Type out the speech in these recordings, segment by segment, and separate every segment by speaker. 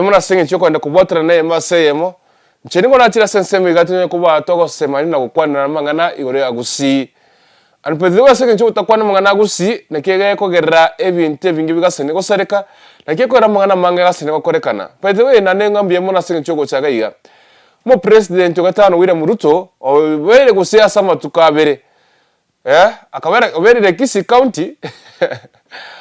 Speaker 1: Muna singi choko enda kubotera naye maseyemo ncheni ngo natira senseme gatinye kuba toko semani na kukwana na mangana igore agusi anpedhiwa singi choko takwana mangana agusi na kege kogerra ebinte bingi bigasene ko sareka na kege era mangana manga gasene ko korekana pedhiwe na nenga mbiye muna singi choko chagaiga mo president gatano William Ruto wele gusia sama tukabere akabera obere Kisi County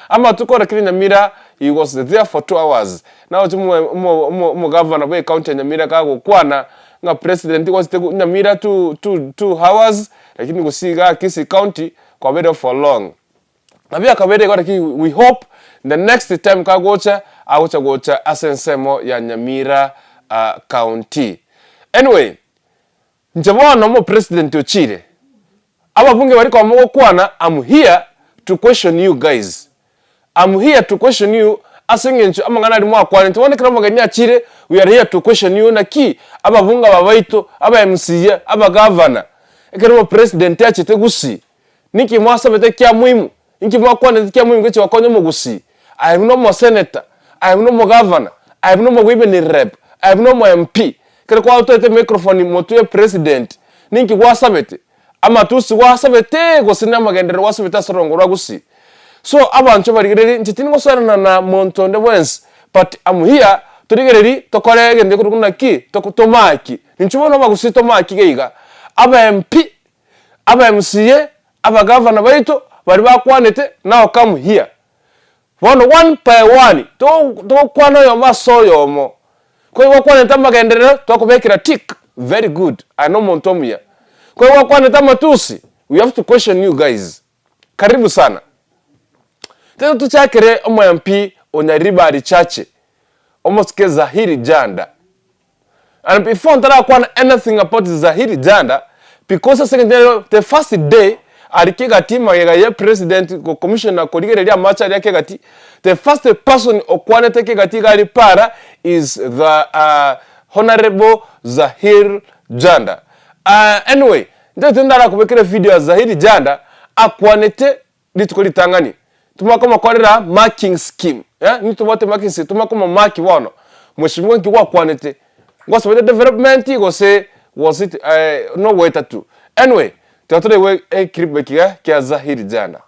Speaker 1: ama tukora kiri Nyamira. He was there for 2 hours. Now mo governor we county Nyamira kago kwana nga president was Nyamira 2 hours lakini gusiga Kisi County kwa bed for long. Nabia kabede kwa we hope the next time kagocha gocha asensemo ya Nyamira county. Anyway, njabona mo president ochire. Ababunge bari kwa mo kwana, I'm here to question you guys. I'm here to question you. Asengencho amangana ari mwa kwani tubone kira maganya achire. We are here to question you na ki abavunga babaito aba MCA aba governor ekero president yachite gusi niki mwasabete kya muhimu niki mwakwana kya muhimu gwe wakonye mu gusi. I am no more senator, I am no more governor, I am no more even rep, I am no more MP. Kero kwa autoete microphone motuye president niki wasabete ama tusi wasabete gosina magendero wasabete sorongora gusi. So abantu barigireri ntitini ngosana na montonde wens but I'm here turigireri tokore gende kurukuna ki tokutomaki ninchubona bagusito maki geiga aba MP aba MCA aba governor baito bari bakwanete now come here one by one to kwana yo maso yomo ko bakwaneta magenderero tokubekira tick very good I know montomia ko bakwaneta matusi we have to question you guys karibu sana. Tena tuchakere omo MP Nyaribari chache almost ke Zahiri Janda. And before ntara kwa anything about Zahiri Janda because the first day alikega team ya president ko commissioner ko ligereria macha yake gati the first person okwane take gati gari para is the honorable Zahiri Janda. Anyway ndetendara kubekere video ya Zahiri Janda akwanete litukoli tangani tumakoma kwarira marking scheme nitubote marking scheme tumakoma mark wano mweshimwe nkiwa kwanete ngosabete development igose was it no wait to anyway tatore we clip bekiga kya Zahiri Janda.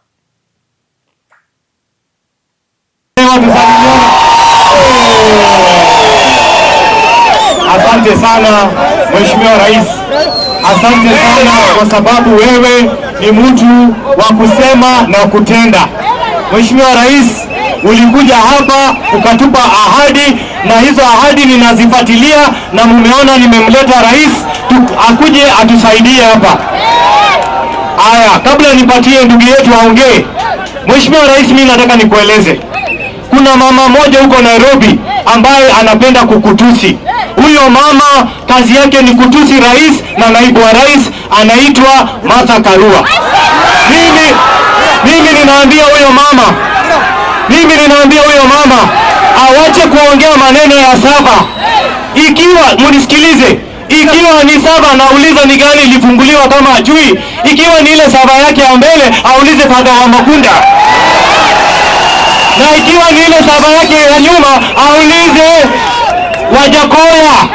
Speaker 2: Asante sana Mheshimiwa Rais. Asante sana kwa sababu wewe ni mtu wa kusema na kutenda. Mheshimiwa Rais, ulikuja hapa ukatupa ahadi na hizo ahadi ninazifuatilia na mumeona nimemleta rais akuje atusaidie hapa. Aya, kabla nipatie ndugu yetu aongee. Mheshimiwa Rais, mimi nataka nikueleze. Kuna mama moja huko Nairobi ambaye anapenda kukutusi. Huyo mama kazi yake ni kutusi rais na naibu wa rais, anaitwa Martha Karua. Mimi ninaambia huyo mama awache kuongea maneno ya saba. Ikiwa mnisikilize, ikiwa ni saba nauliza ni gani ilifunguliwa kama ajui. Ikiwa ni ile saba yake ya mbele aulize Father wa Makunda. Na ikiwa ni ile saba yake ya nyuma aulize Wajakoya.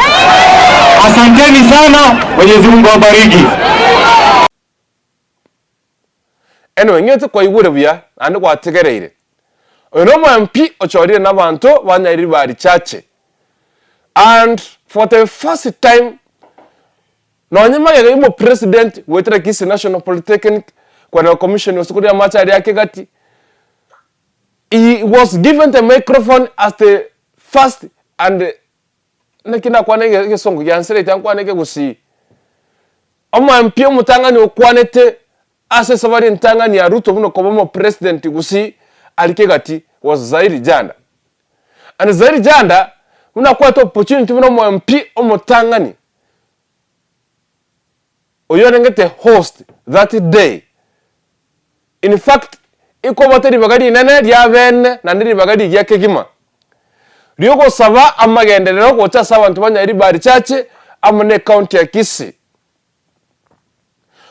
Speaker 2: Asanteni sana, Mwenyezi Mungu awabariki.
Speaker 1: Anyway, ngete kwa igure bya andi kwa tegereire. Onomo MP ochorire nabantu Nyaribari chache. And for the first time nonyema yego president wetra Kisi National Polytechnic kwa na commission osukuri ya macha yake gati. He was given the microphone as the first and nakina kwa nege songo yansere tankwa nege gusi. Omo MP omutangani okwanete ase sabari ntangani ya Ruto buno kobomo president gusi alikegati was Zahiri Janda. And Zahiri Janda una kwa to opportunity buno mo MP omutangani oyonengete host that day. In fact iko bateri bagadi nene ya bene na ndiri bagadi yake gima Ryoko saba amagenderero ko cha sabantu Nyaribari chache amune county ya Kisi.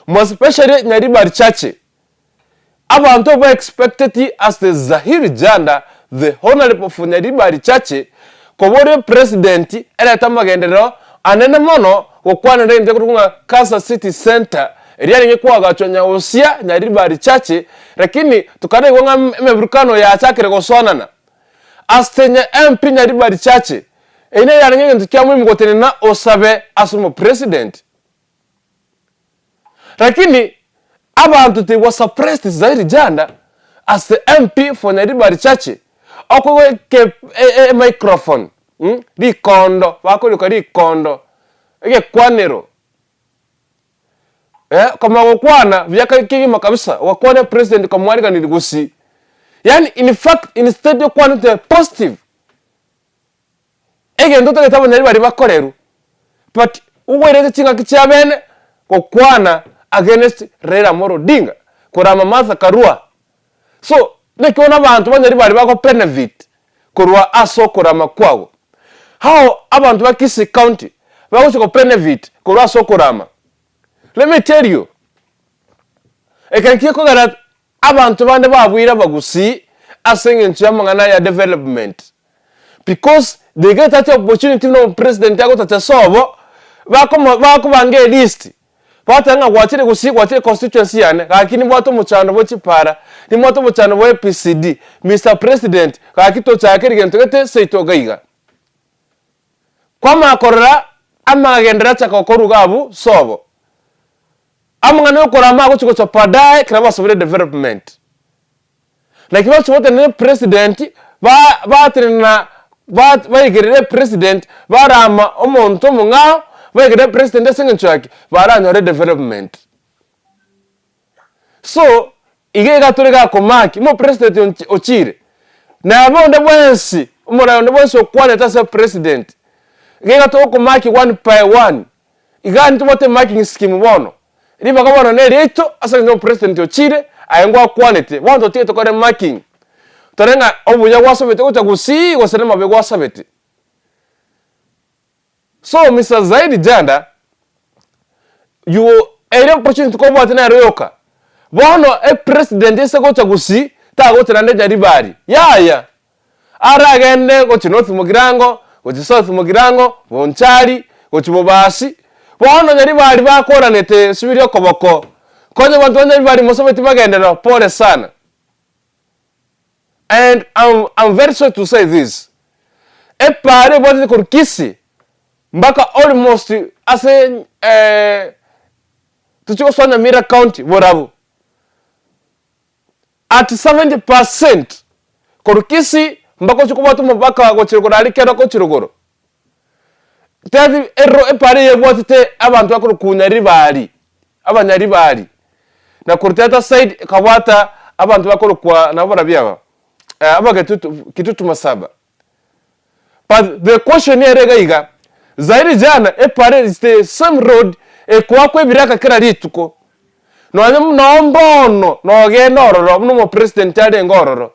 Speaker 1: Most especially Nyaribari chache abantu were expected as the Zahiri Janda the honorable for Nyaribari chache kobore president ele tamagendero anene mono okwana ndende kutunga Kansas City Center eriani ngekwaga chonya osia Nyaribari chache lakini tukane ngonga mebrukano ya chakire gosonana astenya MP Nyaribari chache ene yani ngenge tukyamu mugotene na osabe asumo president lakini abantu they were suppressed zaidi jana as the MP for Nyaribari chache okwe ke microphone di kondo bakoli ri kondo ege kwanero kama wakwana vyaka kigima kabisa wakwana president kwa mwalika niligusi yani in fact instead of kwana positive ege ndoto getabo Nyaribari bakoreru but uwereze chinga kichabene kwa kwana against Raila Amolo Odinga kurama Martha Karua so nekiona abantu Nyaribari bako benefit kurwa aso kurama kwago how abantu bakisi county bako chiko benefit kurwa aso kurama. Let me tell you ekankiye kogara abantu bande babwira bagusi asenga nchamangana ya development because they get that opportunity no president yago tatasobo bako bange list batanga gwatire gusi gwatire constituency yane kakini bwato muchano bo chipara ni mwato muchano bo PCD Mr President kakito chakiri gento gete seito gaiga kwa makorera amagendera chakakoru gabu sobo amangane okora mago chiko chapadai kraba sobre development like what wote ne president batrina baigirire president barama omonto munga baigirire president sengenchaki baranyore development so igega turega komaki mo president ochire na bonde bwensi umura bonde bwensi okwane tasa president igega to komaki one by one igani tumote making scheme bono riba kabona ne rito asanyo president ochire ayengwa quality wanto tito kore marking torenga obuya wasabete kucha gusi goserema be wasabete so Mr Zaidi Janda you ere opportunity ko bwate na royoka bono president ese kucha gusi ta gotera nde Nyaribari yaya aragende gochi north mugirango gochi south mugirango bonchari gochi bobasi bono Nyaribari bakoranete subiri okoboko konye bantu Nyaribari mosabeti bagendera pole sana. And I'm very sorry to say this. Pare bote kurkisi mbaka almost ase tuchiko sonya Mira County borabu at 70% kurkisi mbaka chiko batu mbaka gochirugoro alikero ko chirugoro tadi ero pare yebote te abantu bakuru kunyaribari abanyaribari na kurteta side kabata abantu bakuru kwa nabora byaba abaga kitutu masaba but the question here gaiga Zaidi Jana pare is the same road kwa biraka kira rituko no mbono no genororo no president ade ngororo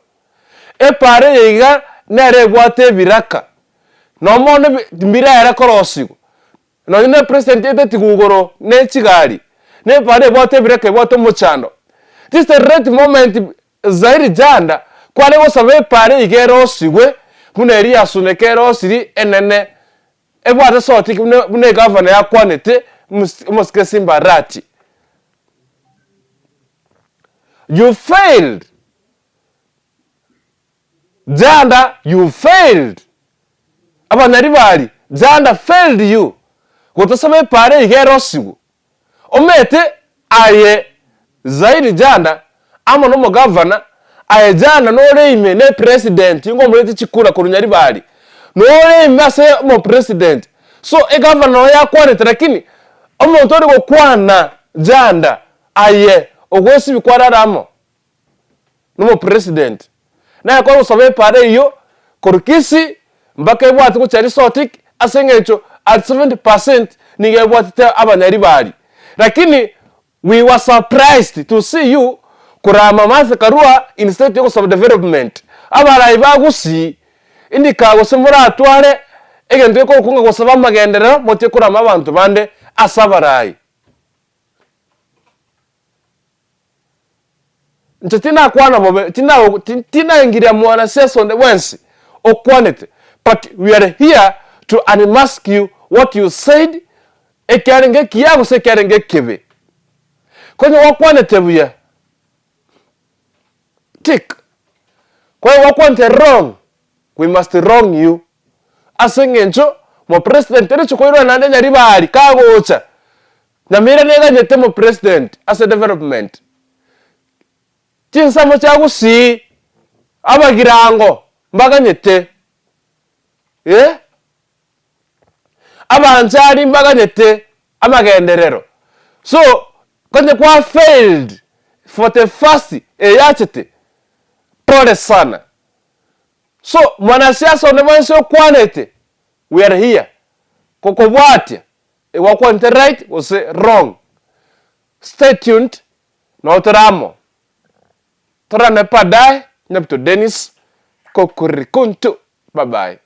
Speaker 1: pare yiga nere gwate biraka no mono mbira era korosigo no ne president ede tigugoro ne chigari ne pare gwate biraka gwate muchando this is the right moment Zaidi Janda kwale wosabe pare igero sigwe muneri asunekero siri enene ebwate soti mune governor ya kwanete muske simbarati you failed Janda you failed Nyaribari Janda failed you gotosabe pare igero sigwe omete aye Zaidi Janda ama no governor ayejana nore ime ne president ngo muleti chikura ku Nyaribari nore ime ase mo president so governor ya kwanete lakini omuntu ori gukwana Janda aye ogwesi bikwararamo no president na ko usabe pare iyo kurkisi mbaka ibwati ku chari sotik asengecho at 70% nige ibwati Nyaribari lakini we were surprised to see you kurama Martha Karua instead of development abarayi bagusi indika gosemura atware egende ko kunga gosaba magendera mote kurama abantu bande asabarayi ntetina kwana bobe tina ingiria mwana seso nde wensi okwanete but we are here to unmask you what you said ekyarenge kiyago se kyarenge kibe konyo wakwane tebuya tick kwa wakwante wrong we must wrong you asengencho mo president ere chokoirwa nande Nyaribari kagocha namira nega nyete mo president as a development tinsamo chagusi abagirango mbaga nyete abanjari mbaga nyete amagenderero so konye kwa failed for the first yachete pole sana so mwanasiasa onemanse kwanete we are here kokobwatia ewakwante right was wrong stay tuned no tramo torane padai nepto Dennis kokurikuntu bye bye.